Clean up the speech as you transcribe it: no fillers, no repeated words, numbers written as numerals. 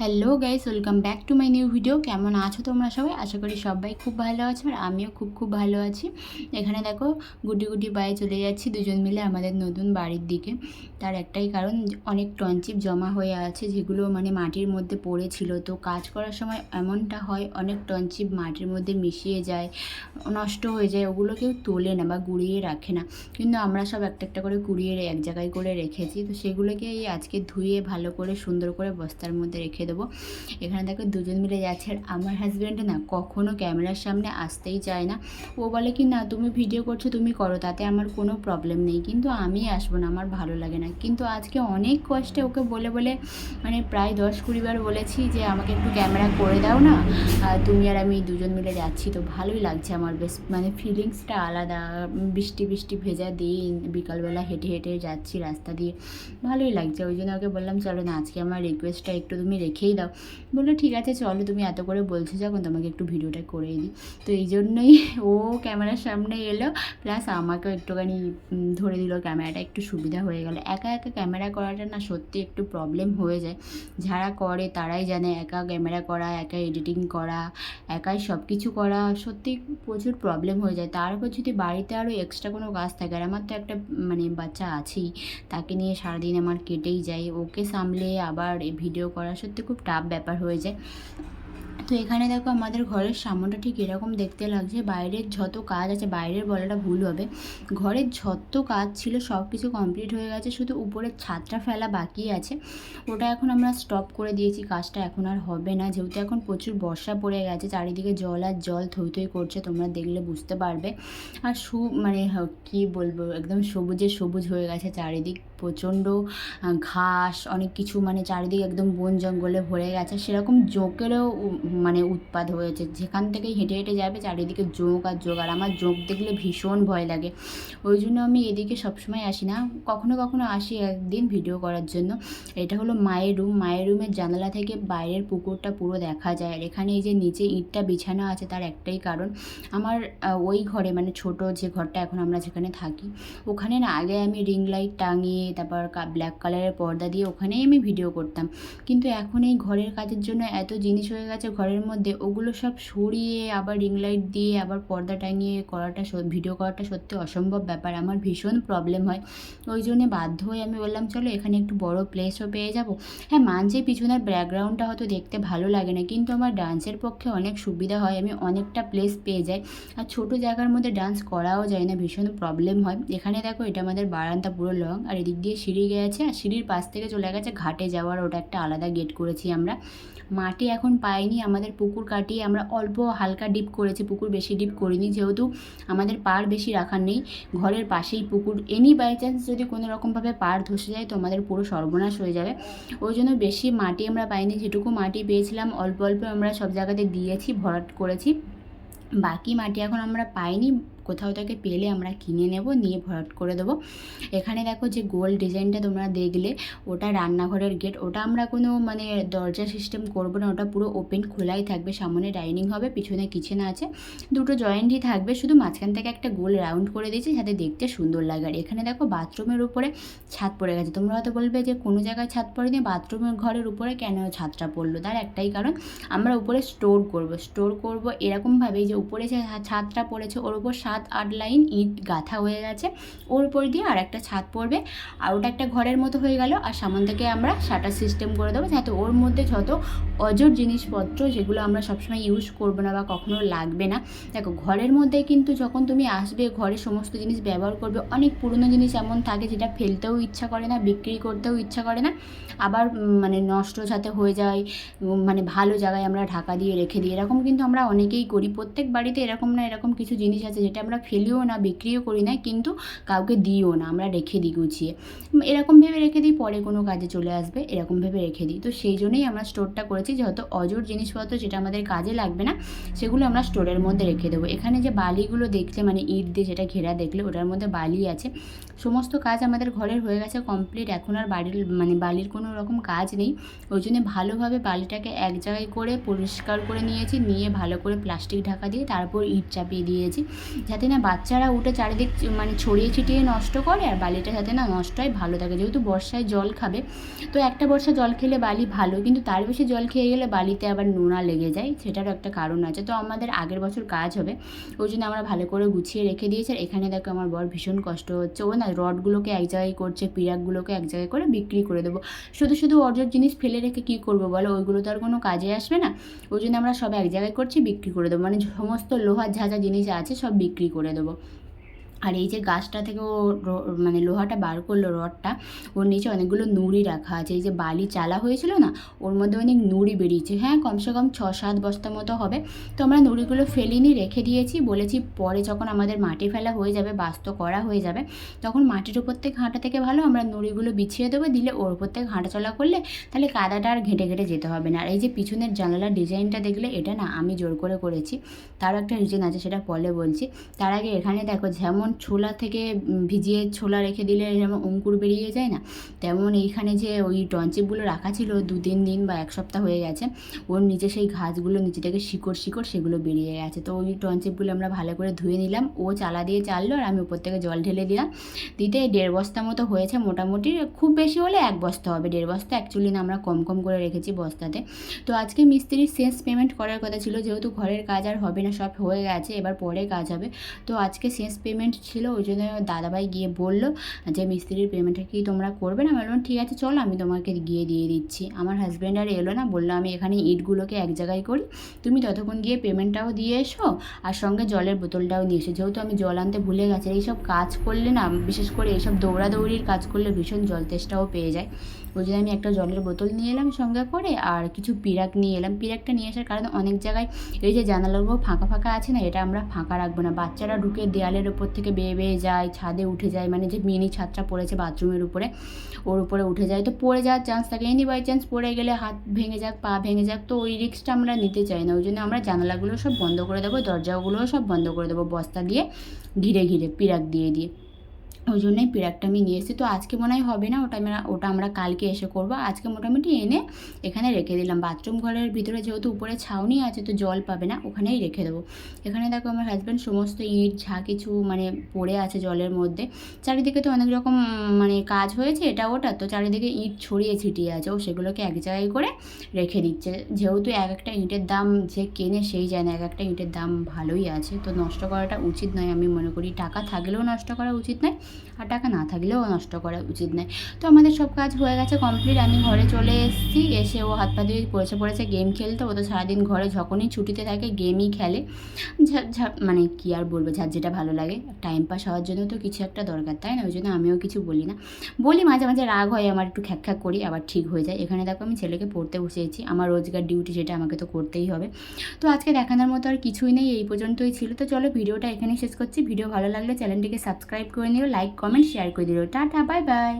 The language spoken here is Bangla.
Hello guys, welcome back to my new video. কেমন আছো তোমরা সবাই? আশা করি সবাই খুব ভালো আছো আর আমিও খুব ভালো আছি। এখানে দেখো গুটি গুটি পায়ে চলে যাচ্ছি দুজন মিলে আমাদের নতুন বাড়ির দিকে। তার একটাই কারণ, অনেক টনচিপ জমা হয়ে আছে যেগুলো মাটির মধ্যে পড়েছিল। তো কাজ করার সময় এমনটা হয়, অনেক টনচিপ মাটির মধ্যে মিশিয়ে যায়, নষ্ট হয়ে যায়, ওগুলো কেউ তোলে না বা গুঁড়িয়ে রাখে না। কিন্তু আমরা সব একটা একটা করে কুড়িয়ে এক জায়গায় করে রেখেছি। তো সেগুলোকে আজকে ধুয়ে ভালো করে সুন্দর করে বস্তার মধ্যে রেখে দেবো। এখানে দেখো দুজন মিলে যাচ্ছে আর আমার হাজব্যান্ড না কখনো ক্যামেরার সামনে আসতেই চায় না। ও বলে কি না, তুমি ভিডিও করছো তুমি করো, তাতে আমার কোনো প্রবলেম নেই, কিন্তু আমি আসবো না, আমার ভালো লাগে না। কিন্তু আজকে অনেক কষ্টে ওকে বলে বলে প্রায় 10-20 বার বলেছি যে আমাকে একটু ক্যামেরা করে দাও না, তুমি আর আমি দুজন মিলে যাচ্ছি। তো ভালোই লাগছে আমার, বেশ ফিলিংসটা আলাদা। বৃষ্টি বৃষ্টি ভেজা দিন, বিকালবেলা হেঁটে হেঁটে যাচ্ছি রাস্তা দিয়ে, ভালোই লাগছে। ওই জন্য ওকে বললাম চলো না, আজকে আমার রিকোয়েস্টটা একটু তুমি রেখেই দাও। বললো ঠিক আছে চলো, তুমি এত করে বলছো যখন, তোমাকে একটু ভিডিওটা করেই দিই। তো এই জন্যই ও ক্যামেরার সামনে এলো, প্লাস আমাকেও একটুখানি ধরে দিল ক্যামেরাটা, একটু সুবিধা হয়ে গেল। একা একা ক্যামেরা করাটা না সত্যি একটু প্রবলেম হয়ে যায়। যারা করে তারাই জানে, একা ক্যামেরা করা, একা এডিটিং করা, একাই সব কিছু করা সত্যি প্রচুর প্রবলেম হয়ে যায়। তার উপর যদি বাড়িতে আরও এক্সট্রা কোনো কাজ থাকে, আর আমার তো একটা বাচ্চা আছেই, তাকে নিয়ে সারাদিন আমার কেটেই যায়। ওকে সামলে আবার ভিডিও করা সত্যি খুব টাফ ব্যাপার হয়ে যায়। তো এখানে দেখো আমাদের ঘরের সামনেটা ঠিক এরকম দেখতে লাগছে। বাইরের যত কাজ আছে, বাইরের বলাটা ভুল হবে, ঘরের যত কাজ ছিল সব কিছু কমপ্লিট হয়ে গেছে, শুধু উপরের ছাদটা ফেলা বাকি আছে। ওটা এখন আমরা স্টপ করে দিয়েছি, কাজটা এখন আর হবে না, যেহেতু এখন প্রচুর বর্ষা পড়ে গেছে, চারিদিকে জল আর জল থই থই করছে, তোমরা দেখলে বুঝতে পারবে। আর কী বলবো, একদম সবুজে সবুজ হয়ে গেছে চারিদিক, প্রচণ্ড ঘাস, অনেক কিছু, চারিদিকে একদম বন জঙ্গলে ভরে গেছে। সেরকম জোঁকেরও উৎপাত হয়েছে, যেখান থেকেই হেঁটে হেঁটে যাবে চারিদিকে জোঁক আর জোঁক, আর আমার জোঁক দেখলে ভীষণ ভয় লাগে। ওই জন্য আমি এদিকে সবসময় আসি না, কখনো কখনো আসি একদিন ভিডিও করার জন্য। এটা হলো মায়ের রুম, মায়ের রুমের জানালা থেকে বাইরের পুকুরটা পুরো দেখা যায়। আর এখানে এই যে নিচে ইঁটটা বিছানো আছে, তার একটাই কারণ, আমার ওই ঘরে ছোট যে ঘরটা এখন আমরা যেখানে থাকি, ওখানে না আগে আমি রিং লাইট টাঙিয়ে তারপর ব্ল্যাক কালারের পর্দা দিয়ে ওখানেই আমি ভিডিও করতাম। কিন্তু এখন এই ঘরের কাজের জন্য এত জিনিস হয়ে গেছে ঘরের মধ্যে, ওগুলো সব সরিয়ে আবার রিং লাইট দিয়ে আবার পর্দা টাঙিয়ে করাটা, ভিডিও করাটা সত্যি অসম্ভব ব্যাপার, আমার ভীষণ প্রবলেম হয়। ওই জন্যে বাধ্য হয়ে আমি বললাম চলো এখানে একটু বড় প্লেসও পেয়ে যাব। হ্যাঁ, মানছি পিছনের ব্যাকগ্রাউন্ডটা হয়তো দেখতে ভালো লাগে না, কিন্তু আমার ডান্সের পক্ষে অনেক সুবিধা হয়, আমি অনেকটা প্লেস পেয়ে যাই। আর ছোটো জায়গার মধ্যে ডান্স করাও যায় না, ভীষণ প্রবলেম হয়। এখানে দেখো এটা আমাদের বারান্দা পুরো লং, আর এদিক দিয়ে সিঁড়ি গেছে, আর সিঁড়ির পাশ থেকে চলে গেছে ঘাটে যাওয়ার, ওটা একটা আলাদা গেট করেছি আমরা। মাটি এখন পাইনি, আমাদের পুকুর কাটিয়ে আমরা অল্প হালকা ডিপ করেছি, পুকুর বেশি ডিপ করিনি, যেহেতু আমাদের পাড় বেশি রাখার নেই, ঘরের পাশেই পুকুর। এনি বাই চান্স যদি কোনো রকমভাবে পাড় ধসে যায় তো আমাদের পুরো সর্বনাশ হয়ে যাবে। ওই জন্য বেশি মাটি আমরা পাইনি, যেটুকু মাটি পেয়েছিলাম অল্প অল্প আমরা সব জায়গাতে দিয়েছি, ভরাট করেছি। বাকি মাটি এখন আমরা পাইনি, কোথাও থেকে পেলে আমরা কিনে নেব, নিয়ে ভরাট করে দেবো। এখানে দেখো যে গোল ডিজাইনটা তোমরা দেখলে, ওটা রান্নাঘরের গেট, ওটা আমরা কোনো দরজা সিস্টেম করবো না, ওটা পুরো ওপেন খোলাই থাকবে। সামনে ডাইনিং হবে, পিছনে কিচেন আছে, দুটো জয়েন্টই থাকবে, শুধু মাঝখান থেকে একটা গোল রাউন্ড করে দিয়েছি যাতে দেখতে সুন্দর লাগে। আর এখানে দেখো বাথরুমের উপরে ছাদ পড়ে গেছে। তোমরা হয়তো বলবে যে কোনো জায়গায় ছাদ পড়েনি, বাথরুমের ঘরের উপরে কেন ছাদটা পড়লো? তার একটাই কারণ, আমরা উপরে স্টোর করব এরকমভাবেই যে উপরে যে ছাদটা পড়েছে ওর উপর 7-8 লাইন ইট গাঁথা হয়ে গেছে, ওর উপর দিয়ে আর একটা ছাদ পড়বে, আর ওটা একটা ঘরের মতো হয়ে গেল। আর সামন থেকে আমরা শাটার সিস্টেম করে দেবো, যাতে ওর মধ্যে যত অজর জিনিসপত্র যেগুলো আমরা সবসময় ইউজ করবো না বা কখনো লাগবে না। দেখো ঘরের মধ্যে কিন্তু যখন তুমি আসবে, ঘরে সমস্ত জিনিস ব্যবহার করবে, অনেক পুরনো জিনিস এমন থাকে যেটা ফেলতেও ইচ্ছা করে না, বিক্রি করতেও ইচ্ছা করে না, আবার নষ্ট যাতে হয়ে যায়, ভালো জায়গায় আমরা ঢাকা দিয়ে রেখে দিই, এরকম কিন্তু আমরা অনেকেই করি। প্রত্যেক বাড়িতে এরকম না এরকম কিছু জিনিস আছে যেটা আমরা ফেলিও না, বিক্রিও করি না, কিন্তু কাউকে দিও না, আমরা রেখে দিই গুছিয়ে, এরকম ভেবে রেখে দিই পরে কোনো কাজে চলে আসবে, এরকম ভেবে রেখে দিই। তো সেই জন্যই আমরা স্টোরটা করেছি, যেহেতু অজর জিনিসপত্র যেটা আমাদের কাজে লাগবে না সেগুলো আমরা স্টোরের মধ্যে রেখে দেবো। এখানে যে বালিগুলো দেখলে, ইট দিয়ে যেটা ঘেরা দেখলে, ওটার মধ্যে বালি আছে। সমস্ত কাজ আমাদের ঘরের হয়ে গেছে কমপ্লিট, এখন আর বালির কোনো রকম কাজ নেই। ওই জন্য ভালোভাবে বালিটাকে এক জায়গায় করে পরিষ্কার করে নিয়েছি, নিয়ে ভালো করে প্লাস্টিক ঢাকা দিয়ে তারপর ইট চাপিয়ে দিয়েছি, যাতে না বাচ্চারা উঠে চারিদিক মানে ছড়িয়ে ছিটিয়ে নষ্ট করে, আর বালিটা যাতে না নষ্ট হয়, ভালো থাকে। যেহেতু বর্ষায় জল খাবে, তো একটা বর্ষা জল খেলে বালি ভালো, কিন্তু তার বেশি জল খেয়ে গেলে বালিতে আবার নোনা লেগে যায়, সেটারও একটা কারণ আছে। তো আমাদের আগের বছর কাজ হবে, ওই জন্য আমরা ভালো করে গুছিয়ে রেখে দিয়েছি। আর এখানে দেখো আমার বর ভীষণ কষ্ট হচ্ছে, ও না রডগুলোকে এক জায়গায় করছে, পিরাকগুলোকে এক জায়গায় করে বিক্রি করে দেবো। শুধু শুধু অর্জর জিনিস ফেলে রেখে কী করবো বলো, ওইগুলো তো আর কোনো কাজে আসবে না। ওই জন্য আমরা সব এক জায়গায় করছি, বিক্রি করে দেবো, মানে সমস্ত লোহার ঝাঁঝা জিনিস আছে সব বিক্রি করে দেবো। আর এই যে গাছটা থেকে ও মানে লোহাটা বার করলো, রডটা, ওর নিচে অনেকগুলো নুড়ি রাখা আছে। এই যে বালি চালা হয়েছিল না, ওর মধ্যে অনেক নুড়ি বেরিয়েছে, হ্যাঁ কমসে কম 6-7 বস্তা মতো হবে। তো আমরা নুড়িগুলো ফেলিনি, রেখে দিয়েছি, বলেছি পরে যখন আমাদের মাটি ফেলা হয়ে যাবে, বাস্ত করা হয়ে যাবে, তখন মাটির উপর থেকে ঘাঁটা থেকে ভালো আমরা নুড়িগুলো বিছিয়ে দেবো, দিলে ওর উপর থেকে হাঁটাচলা করলে তাহলে কাদাটা আর ঘেঁটে ঘেঁটে যেতে হবে না। আর এই যে পিছনের জানালার ডিজাইনটা দেখলে, এটা না আমি জোর করে করেছি, তারও একটা রিজন আছে, সেটা পরে বলছি। তার আগে এখানে দেখো, যেমন ছোলা থেকে ভিজিয়ে ছোলা রেখে দিলে যেমন অঙ্কুর বেরিয়ে যায় না, তেমন এইখানে যে ওই টনচিপগুলো রাখা ছিল 2-3 দিন বা 1 সপ্তাহ হয়ে গেছে, ওর নিচে সেই ঘাসগুলো নিচে থেকে শিকড় সেগুলো বেরিয়ে গেছে। তো ওই টনচিপগুলো আমরা ভালো করে ধুয়ে নিলাম, ও চালা দিয়ে চাললো আর আমি উপর থেকে জল ঢেলে দিলাম। দিতে 1.5 বস্তা মতো হয়েছে মোটামুটি, খুব বেশি হলে 1 বস্তা হবে, 1.5 বস্তা অ্যাকচুয়ালি না আমরা কম কম করে রেখেছি বস্তাতে। তো আজকে মিস্ত্রির শেষ পেমেন্ট করার কথা ছিল, যেহেতু ঘরের কাজ আর হবে না, সব হয়ে গেছে, এবার পরে কাজ হবে। তো আজকে শেষ পেমেন্ট ছিল, ওই জন্য দাদাভাই গিয়ে বললো যে মিস্ত্রির পেমেন্টটা কি তোমরা করবে না? আমি বললাম ঠিক আছে চলো, আমি তোমাকে গিয়ে দিয়ে দিচ্ছি। আমার হাজব্যান্ড আর এলো না, বললো আমি এখানে ইটগুলোকে এক জায়গায় করি, তুমি ততক্ষণ গিয়ে পেমেন্টটাও দিয়ে এসো, আর সঙ্গে জলের বোতলটাও নিয়ে এসো। যেহেতু আমি জল আনতে ভুলে গেছি, এইসব কাজ করলে না, বিশেষ করে এইসব দৌড়াদৌড়ির কাজ করলে ভীষণ জল তেষ্টাও পেয়ে যায়। ওই জন্য আমি একটা জলের বোতল নিয়ে এলাম সঙ্গে করে, আর কিছু পিরাক নিয়ে এলাম। পিরাকটা নিয়ে আসার কারণে অনেক জায়গায় এই যে জানালাগুলো ফাঁকা ফাঁকা আছে না, এটা আমরা ফাঁকা রাখবো না, বাচ্চারা ঢুকে দেয়ালের ওপর থেকে বেয়ে বেয়ে যায়, ছাদে উঠে যায়, মানে যে মিনি ছাদটা পড়েছে বাথরুমের উপরে, ওর উপরে উঠে যায়, তো পড়ে যাওয়ার চান্স থাকে, এনি বাই চান্স পড়ে গেলে হাত ভেঙে যাক, পা ভেঙে যাক, তো ওই রিস্কটা আমরা নিতে চাই না। ওই জন্য আমরা জানালাগুলো সব বন্ধ করে দেবো, দরজাগুলোও সব বন্ধ করে দেবো, বস্তা দিয়ে ঘিরে ঘিরে পিরাক দিয়ে দিয়ে। ওই জন্যই পিরাকটা আমি নিয়ে এসেছি। তো আজকে মনে হয় হবে না, ওটা আমরা কালকে এসে করবো। আজকে মোটামুটি এনে এখানে রেখে দিলাম, বাথরুম ঘরের ভিতরে যেহেতু উপরে ছাউনি আছে, তো জল পাবে না, ওখানেই রেখে দেবো। এখানে দেখো আমার হাজব্যান্ড সমস্ত ইট যা কিছু মানে পড়ে আছে জলের মধ্যে, চারিদিকে তো অনেক রকম মানে কাজ হয়েছে এটা ওটা, তো চারিদিকে ইট ছড়িয়ে ছিটিয়ে আছে, ও সেগুলোকে এক জায়গায় করে রেখে দিচ্ছে। যেহেতু এক একটা ইটের দাম যে কেনে সেই যায় না, এক একটা ইটের দাম ভালোই আছে, তো নষ্ট করাটা উচিত নয়, আমি মনে করি টাকা থাকলেও নষ্ট করা উচিত নয়, আর টাকা না থাকলেও নষ্ট করা উচিত নয়। তো আমাদের সব কাজ হয়ে গেছে কমপ্লিট, আমি ঘরে চলে এসেছি। এসে ও হাত পা দিয়ে পড়েছে গেম খেলতে, ও তো সারাদিন ঘরে যখনই ছুটিতে থাকে গেমই খেলে, মানে কি আর বলবো, যার যেটা ভালো লাগে, টাইম পাস হওয়ার জন্য তো কিছু একটা দরকার, তাই না? ওই জন্য আমিও কিছু বলি না, বলি মাঝে মাঝে রাগ হয় আমার, একটু খ্যাক করি, আবার ঠিক হয়ে যায়। এখানে দেখো আমি ছেলেকে পড়তে বসিয়েছি, আমার রোজগার ডিউটি, সেটা আমাকে তো করতেই হবে। তো আজকে দেখানোর মতো আর কিছুই নেই, এই পর্যন্তই ছিল। তো চলো ভিডিওটা এখানেই শেষ করছি। ভিডিও ভালো লাগলে চ্যানেলটিকে সাবস্ক্রাইব করে নিও, লাইক কমেন্ট শেয়ার করে দিও। Tata, bye bye.